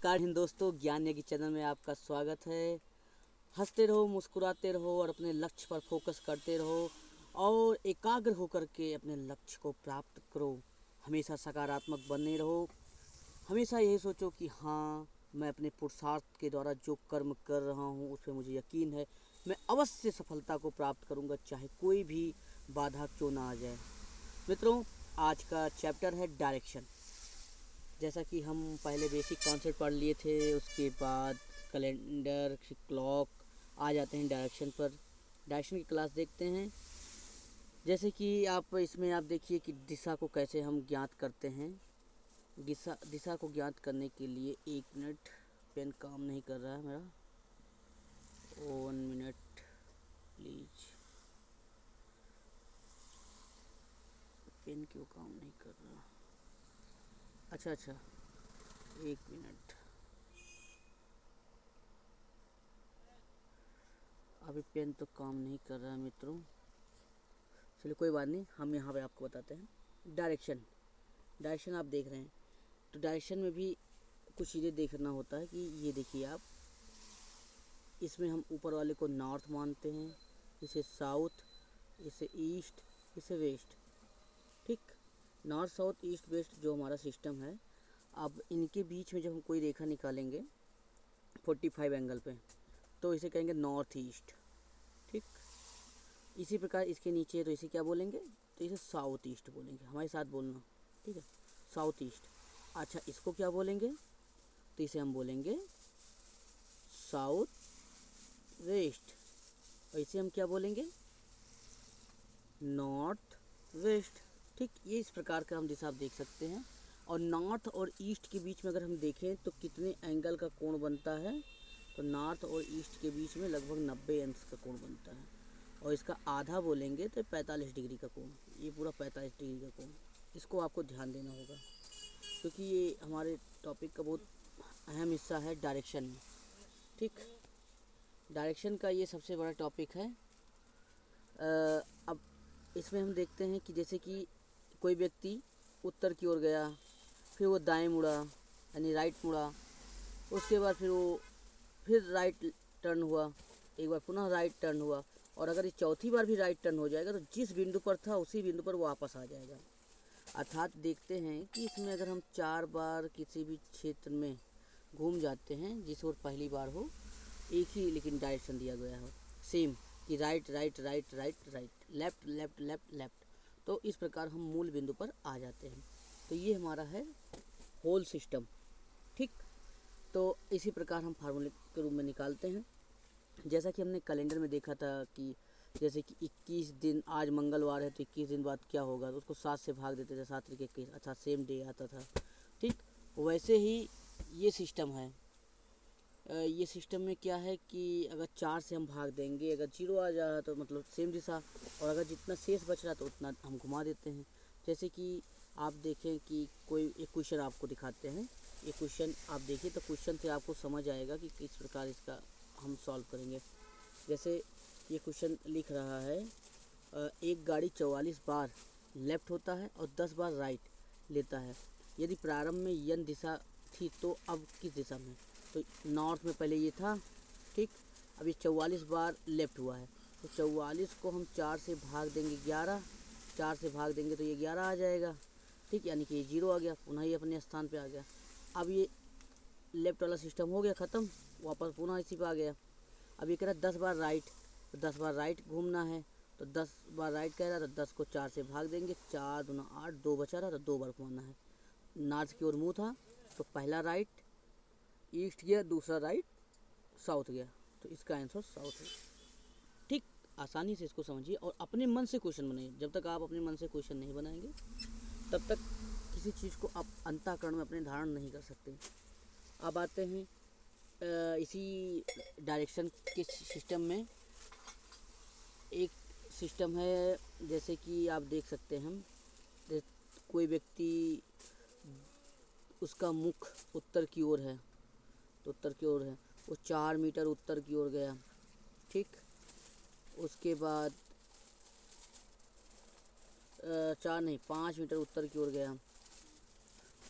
नमस्कार हिंद दोस्तों, ज्ञान यज्ञ चैनल में आपका स्वागत है। हंसते रहो, मुस्कुराते रहो और अपने लक्ष्य पर फोकस करते रहो और एकाग्र होकर के अपने लक्ष्य को प्राप्त करो। हमेशा सकारात्मक बने रहो। हमेशा यही सोचो कि हाँ, मैं अपने पुरुषार्थ के द्वारा जो कर्म कर रहा हूँ उस पर मुझे यकीन है, मैं अवश्य सफलता को प्राप्त करूँगा, चाहे कोई भी बाधा क्यों ना आ जाए। मित्रों, आज का चैप्टर है डायरेक्शन। जैसा कि हम पहले बेसिक कॉन्सेप्ट पढ़ लिए थे, उसके बाद कैलेंडर, क्लॉक, आ जाते हैं डायरेक्शन पर। डायरेक्शन की क्लास देखते हैं। जैसे कि इसमें आप देखिए कि दिशा को कैसे हम ज्ञात करते हैं। दिशा को ज्ञात करने के लिए 1 मिनट, पेन काम नहीं कर रहा है मेरा, 1 मिनट प्लीज। पेन क्यों काम नहीं कर रहा? अच्छा, 1 मिनट। अभी पेन तो काम नहीं कर रहा है मित्रों। चलिए कोई बात नहीं, हम यहाँ पे आपको बताते हैं। डायरेक्शन आप देख रहे हैं, तो डायरेक्शन में भी कुछ चीज़ें देखना होता है। कि ये देखिए आप, इसमें हम ऊपर वाले को नॉर्थ मानते हैं, इसे साउथ, इसे ईस्ट, इसे वेस्ट। ठीक, नॉर्थ साउथ ईस्ट वेस्ट जो हमारा सिस्टम है। अब इनके बीच में जब हम कोई रेखा निकालेंगे 45 एंगल पे, तो इसे कहेंगे नॉर्थ ईस्ट। ठीक, इसी प्रकार इसके नीचे, तो इसे क्या बोलेंगे? तो इसे साउथ ईस्ट बोलेंगे। हमारे साथ बोलना, ठीक है, साउथ ईस्ट। अच्छा, इसको क्या बोलेंगे? तो इसे हम बोलेंगे साउथ वेस्ट। और इसे हम क्या बोलेंगे? North west. ठीक, ये इस प्रकार का हम दिशा आप देख सकते हैं। और नॉर्थ और ईस्ट के बीच में अगर हम देखें तो कितने एंगल का कोण बनता है? तो नॉर्थ और ईस्ट के बीच में लगभग 90 अंश का कोण बनता है। और इसका आधा बोलेंगे तो 45 डिग्री का कोण। ये पूरा 45 डिग्री का कोण, इसको आपको ध्यान देना होगा, क्योंकि ये हमारे टॉपिक का बहुत अहम हिस्सा है डायरेक्शन में। ठीक, डायरेक्शन का ये सबसे बड़ा टॉपिक है। अब इसमें हम देखते हैं कि जैसे कि कोई व्यक्ति उत्तर की ओर गया, फिर वो दाएं मुड़ा यानी राइट मुड़ा, उसके बाद फिर राइट टर्न हुआ, एक बार पुनः राइट टर्न हुआ, और अगर ये चौथी बार भी राइट टर्न हो जाएगा तो जिस बिंदु पर था उसी बिंदु पर वापस आ जाएगा। अर्थात देखते हैं कि इसमें अगर हम 4 बार किसी भी क्षेत्र में घूम जाते हैं, जिस ओर पहली बार हो, एक ही लेकिन डायरेक्शन दिया गया हो, सेम, कि right right right right right, left left left left, तो इस प्रकार हम मूल बिंदु पर आ जाते हैं। तो ये हमारा है होल सिस्टम। ठीक, तो इसी प्रकार हम फार्मूले के रूप में निकालते हैं। जैसा कि हमने कैलेंडर में देखा था कि जैसे कि 21 दिन, आज मंगलवार है तो 21 दिन बाद क्या होगा, तो उसको 7 से भाग देते थे, 7 तरीके 21, अच्छा सेम डे आता था। ठीक, वैसे ही ये सिस्टम है। ये सिस्टम में क्या है कि अगर 4 से हम भाग देंगे, अगर 0 आ जाए तो मतलब सेम दिशा, और अगर जितना शेष बच रहा तो उतना हम घुमा देते हैं। जैसे कि आप देखें कि कोई एक क्वेश्चन आपको दिखाते हैं, ये क्वेश्चन आप देखिए तो क्वेश्चन से आपको समझ आएगा कि किस प्रकार इसका हम सॉल्व करेंगे। जैसे ये क्वेश्चन लिख रहा है, एक गाड़ी 44 बार लेफ़्ट होता है और 10 बार राइट लेता है। यदि प्रारंभ में यन दिशा थी तो अब किस दिशा में? तो नॉर्थ में पहले ये था। ठीक, अब ये 44 बार लेफ़्ट हुआ है, तो 44 को हम 4 से भाग देंगे 11, 4 से भाग देंगे तो ये 11 आ जाएगा। ठीक, यानी कि ये 0 आ गया, पुनः ये अपने स्थान पे आ गया। अब ये लेफ़्ट वाला सिस्टम हो गया ख़त्म, वापस पुनः इसी पे आ गया। अब ये कह रहा है 10 बार राइट, तो 10 बार राइट घूमना है, तो 10 बार राइट कह रहा है, तो 10 को 4 से भाग देंगे, 4 दूना 8, 2 बचा रहा, तो 2 बार घूमना है। नॉर्थ की ओर मुँह था तो पहला राइट ईस्ट गया, दूसरा राइट साउथ गया, तो इसका आंसर साउथ है। ठीक, आसानी से इसको समझिए और अपने मन से क्वेश्चन बनाइए। जब तक आप अपने मन से क्वेश्चन नहीं बनाएंगे तब तक किसी चीज़ को आप अंतःकरण में अपने धारण नहीं कर सकते। अब आते हैं इसी डायरेक्शन के सिस्टम में एक सिस्टम है। जैसे कि आप देख सकते हैं, हम कोई व्यक्ति, उसका मुख उत्तर की ओर है, तो उत्तर की ओर है, वो 4 मीटर उत्तर की ओर गया। ठीक, उसके बाद 4 नहीं 5 मीटर उत्तर की ओर गया।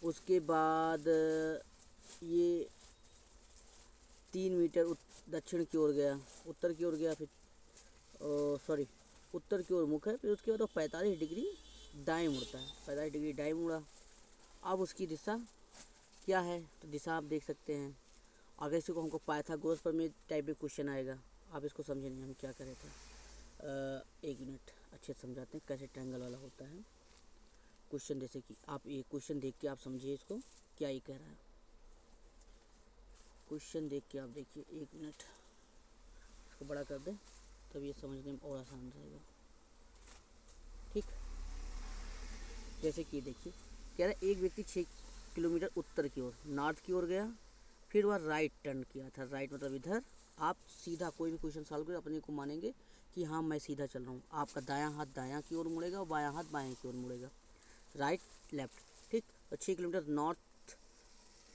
उसके बाद ये 3 मीटर दक्षिण की ओर गया, उत्तर की ओर गया, फिर सॉरी उत्तर की ओर मुख है, फिर उसके बाद वो 45 डिग्री दाएं मुड़ता है, 45 डिग्री दाएं मुड़ा। अब उसकी दिशा क्या है, तो दिशा आप देख सकते हैं। अगर इसी को हमको पाइथागोरस प्रमेय टाइप में क्वेश्चन आएगा, आप इसको समझे नहीं हम क्या करे थे। एक मिनट अच्छे से समझाते हैं कैसे ट्रायंगल वाला होता है क्वेश्चन। जैसे कि आप ये क्वेश्चन देख के आप समझिए इसको क्या ये कह रहा है। क्वेश्चन देख के आप देखिए, एक मिनट इसको बड़ा कर दें तब ये समझने में और आसान रहेगा। ठीक, जैसे कि देखिए कह रहा है एक व्यक्ति 6 किलोमीटर उत्तर की ओर नॉर्थ की ओर गया, फिर वह राइट टर्न किया था। राइट मतलब इधर। आप सीधा कोई भी क्वेश्चन सॉल्व करें अपने को मानेंगे कि हाँ मैं सीधा चल रहा हूँ। आपका दायां हाथ दायां की ओर मुड़ेगा और बायां हाथ बाएं की ओर मुड़ेगा, राइट लेफ्ट। ठीक, तो 6 किलोमीटर नॉर्थ,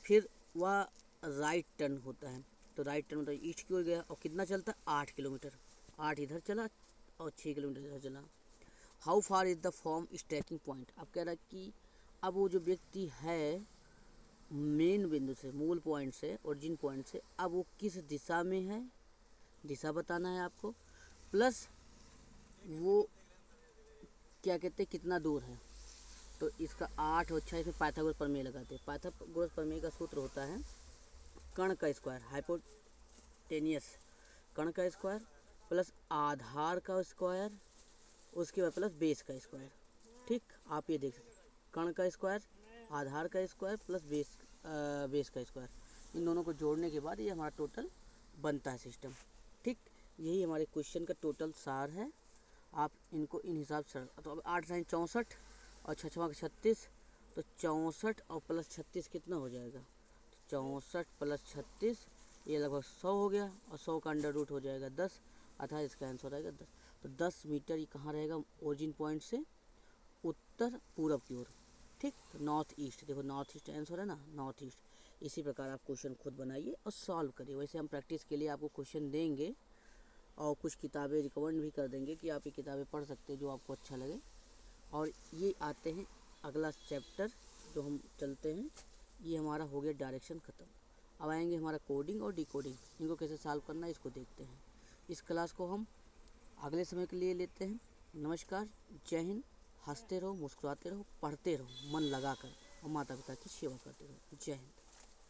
फिर वह राइट टर्न होता है, तो राइट टर्न मतलब ईस्ट की ओर गया और कितना चलता है 8 किलोमीटर। 8 इधर चला और 6 किलोमीटर इधर चला। How far is the form tracking point. अब कह रहा है कि अब वो जो व्यक्ति है मेन बिंदु से, मूल पॉइंट से, ओरिजिन पॉइंट से, अब वो किस दिशा में है, दिशा बताना है आपको, प्लस वो क्या कहते हैं कितना दूर है। तो इसका 8 और 6 इसमें पाइथागोरस प्रमेय लगाते हैं। पाइथागोरस प्रमेय का सूत्र होता है कर्ण का स्क्वायर, हाइपोटेनियस कर्ण का स्क्वायर प्लस आधार का स्क्वायर, उसके बाद प्लस बेस का स्क्वायर। ठीक, आप ये देख सकते हैं कर्ण का स्क्वायर, आधार का स्क्वायर प्लस बेस का स्क्वायर, इन दोनों को जोड़ने के बाद ये हमारा टोटल बनता है सिस्टम। ठीक, यही हमारे क्वेश्चन का टोटल सार है। आप इनको इन हिसाब से, तो अब 8 साइन 64 और 6 36, तो 64 और प्लस 36 कितना हो जाएगा, तो 64 प्लस 36 ये लगभग 100 हो गया, और 100 का अंडर रूट हो जाएगा 10, अर्थात इसका आंसर आएगा 10। तो 10 मीटर ये कहाँ रहेगा, ओरिजिन पॉइंट से उत्तर पूरब की ओर। ठीक, तो नॉर्थ ईस्ट, देखो नॉर्थ ईस्ट आंसर है ना, नॉर्थ ईस्ट। इसी प्रकार आप क्वेश्चन खुद बनाइए और सॉल्व करिए। वैसे हम प्रैक्टिस के लिए आपको क्वेश्चन देंगे और कुछ किताबें रिकमेंड भी कर देंगे कि आप ये किताबें पढ़ सकते हैं जो आपको अच्छा लगे। और ये आते हैं अगला चैप्टर जो हम चलते हैं, ये हमारा हो गया डायरेक्शन ख़त्म। अब आएंगे हमारा कोडिंग और डिकोडिंग, इनको कैसे सॉल्व करना है इसको देखते हैं। इस क्लास को हम अगले समय के लिए लेते हैं। नमस्कार, जय हिंद। हंसते रहो, मुस्कुराते रहो, पढ़ते रहो मन लगाकर, और माता पिता की सेवा करते रहो। जय हिंद।